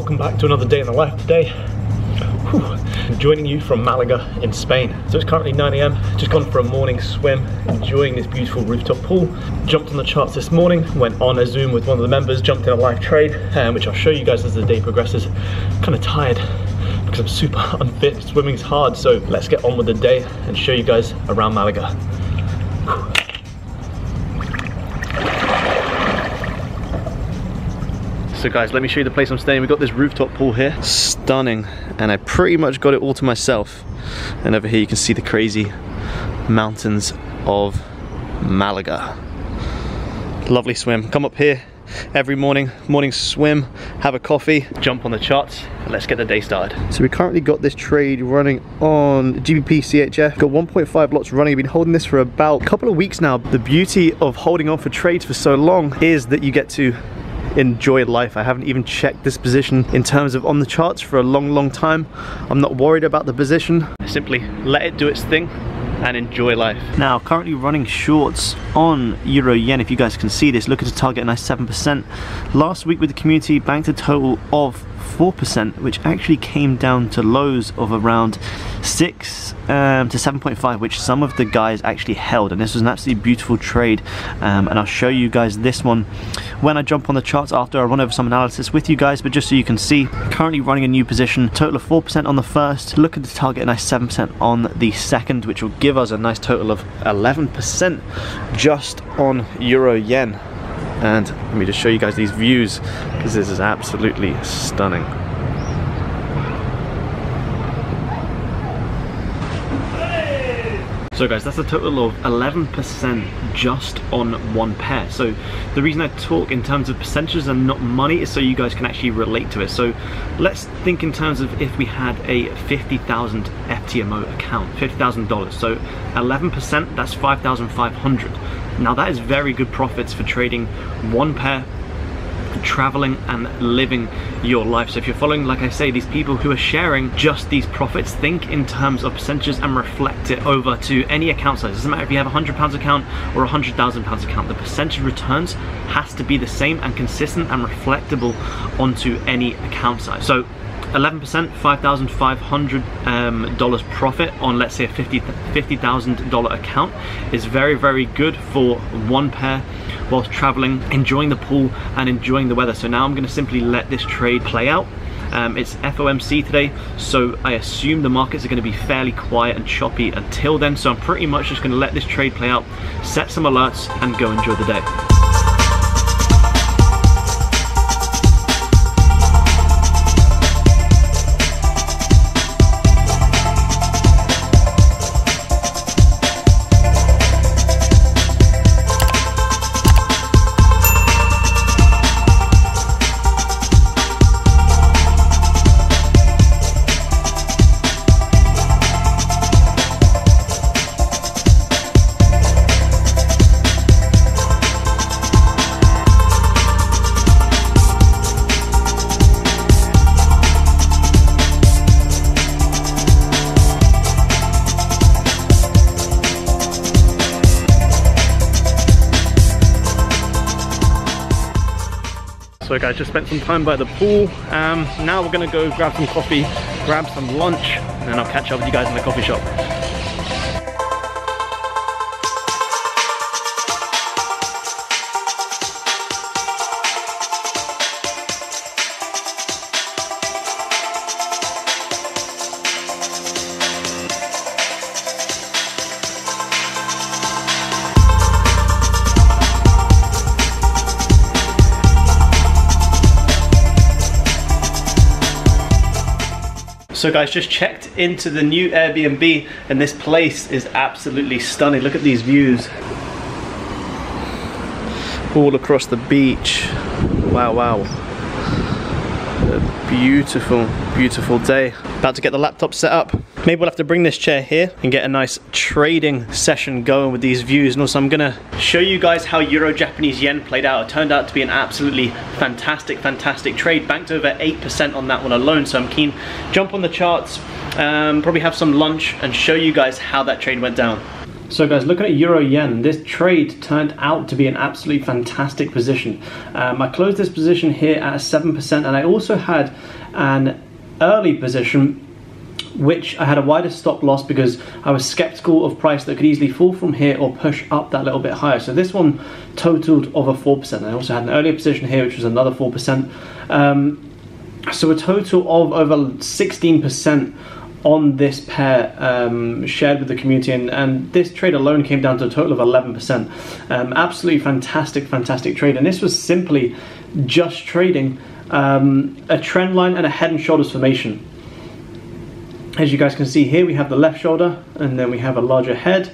welcome back to another day in the life today. I'm joining you from Malaga in Spain. So it's currently 9 AM, just gone for a morning swim, enjoying this beautiful rooftop pool. Jumped on the charts this morning, went on a Zoom with one of the members, jumped in a live trade, which I'll show you guys as the day progresses. Kind of tired because I'm super unfit, swimming's hard, so let's get on with the day and show you guys around Malaga. So guys, let me show you the place I'm staying. We've got this rooftop pool here, stunning, and I pretty much got it all to myself. And over here you can see the crazy mountains of Malaga. Lovely swim. Come up here every morning swim, have a coffee, jump on the charts, and let's get the day started. So we currently got this trade running on GBP CHF. Got 1.5 lots running. I've been holding this for about a couple of weeks now. The beauty of holding on for trades for so long is that you get to enjoy life. I haven't even checked this position in terms of on the charts for a long time. I'm not worried about the position. Simply let it do its thing and enjoy life. Now, currently running shorts on Euro Yen. If you guys can see this, looking to target a nice 7%. Last week with the community, banked a total of 4%, which actually came down to lows of around 6 to 7.5, which some of the guys actually held, and this was an absolutely beautiful trade. And I'll show you guys this one when I jump on the charts after I run over some analysis with you guys. But just so you can see, currently running a new position, total of 4% on the first, looking to target a nice 7% on the second, which will give us a nice total of 11% just on Euro Yen. And let me just show you guys these views, because this is absolutely stunning. So guys, that's a total of 11% just on one pair. So the reason I talk in terms of percentages and not money is so you guys can actually relate to it. So let's think in terms of if we had a 50,000 FTMO account, $50,000. So 11%, that's 5,500. Now that is very good profits for trading one pair, traveling and living your life. So if you're following, like I say, these people who are sharing just these profits, think in terms of percentages and reflect it over to any account size. It doesn't matter if you have a £100 account or a £100,000 account, the percentage returns has to be the same and consistent and reflectable onto any account size. So 11%, $5,500 profit on, let's say, a $50,000 account is very good for one pair whilst traveling, enjoying the pool and enjoying the weather. So now I'm going to simply let this trade play out. It's FOMC today, so I assume the markets are going to be fairly quiet and choppy until then. So I'm pretty much just going to let this trade play out, set some alerts and go enjoy the day. So guys, just spent some time by the pool. Now we're gonna go grab some coffee, grab some lunch, and then I'll catch up with you guys in the coffee shop. So guys, just checked into the new Airbnb and this place is absolutely stunning. Look at these views. All across the beach. Wow. A beautiful day. About to get the laptop set up. Maybe we'll have to bring this chair here and get a nice trading session going with these views. And also I'm gonna show you guys how Euro Japanese Yen played out. It turned out to be an absolutely fantastic trade. Banked over 8% on that one alone. So I'm keen, jump on the charts, probably have some lunch and show you guys how that trade went down. So guys, looking at Euro Yen, this trade turned out to be an absolutely fantastic position. I closed this position here at 7%, and I also had an early position which I had a wider stop loss because I was skeptical of price that could easily fall from here or push up that little bit higher. So this one totaled over 4%. I also had an earlier position here which was another 4%. So a total of over 16% on this pair shared with the community, and this trade alone came down to a total of 11%. Absolutely fantastic trade, and this was simply just trading a trend line and a head and shoulders formation. As you guys can see here, we have the left shoulder, and then we have a larger head,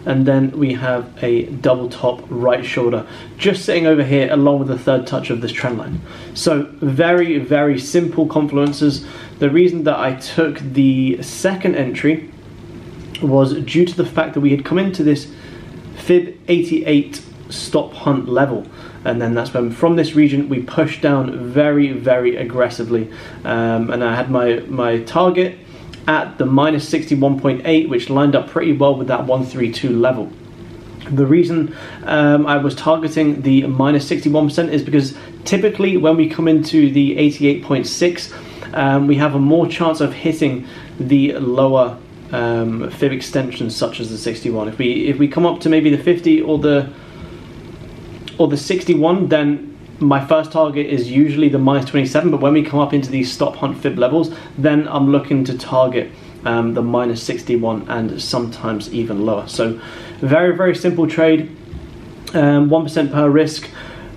and then we have a double top right shoulder just sitting over here along with the third touch of this trend line. So very simple confluences. The reason that I took the second entry was due to the fact that we had come into this fib 88 stop hunt level, and then that's when from this region we pushed down very aggressively, and I had my target at the minus 61.8, which lined up pretty well with that 132 level. The reason I was targeting the minus 61% is because typically when we come into the 88.6, we have a more chance of hitting the lower fib extensions such as the 61. If we come up to maybe the 50 or the 61, then my first target is usually the minus 27, but when we come up into these stop hunt fib levels, then I'm looking to target the minus 61 and sometimes even lower. So very simple trade, 1% per risk,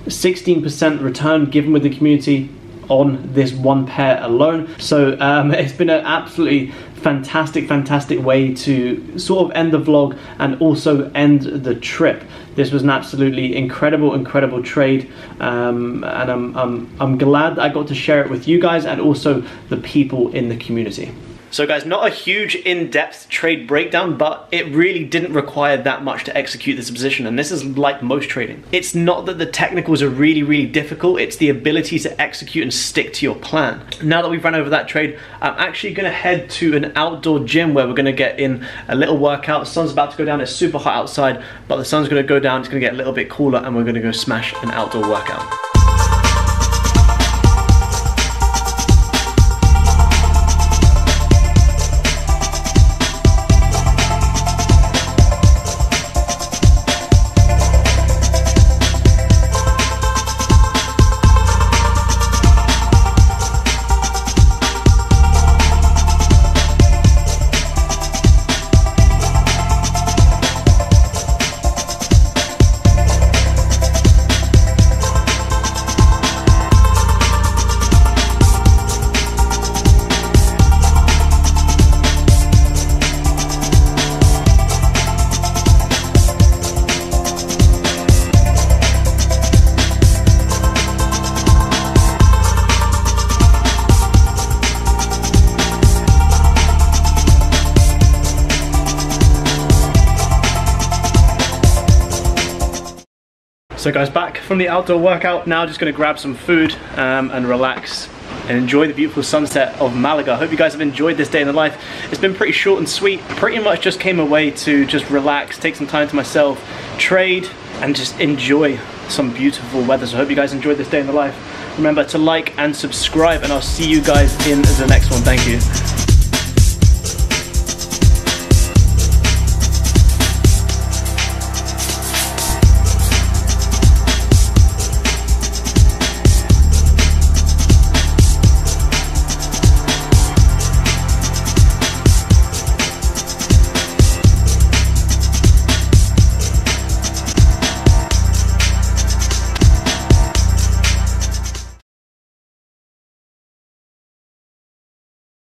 16% return given with the community on this one pair alone. So it's been an absolutely fantastic way to sort of end the vlog and also end the trip. This was an absolutely incredible trade, and I'm glad that I got to share it with you guys and also the people in the community. So guys, not a huge in-depth trade breakdown, but it really didn't require that much to execute this position, and this is like most trading. It's not that the technicals are really difficult, it's the ability to execute and stick to your plan. Now that we've run over that trade, I'm actually gonna head to an outdoor gym where we're gonna get in a little workout. The sun's about to go down, it's super hot outside, but the sun's gonna go down, it's gonna get a little bit cooler, and we're gonna go smash an outdoor workout. So guys, back from the outdoor workout, now just gonna grab some food and relax and enjoy the beautiful sunset of Malaga. I hope you guys have enjoyed this day in the life. It's been pretty short and sweet. Pretty much just came away to just relax, take some time to myself, trade, and just enjoy some beautiful weather. So I hope you guys enjoyed this day in the life. Remember to like and subscribe, and I'll see you guys in the next one. Thank you.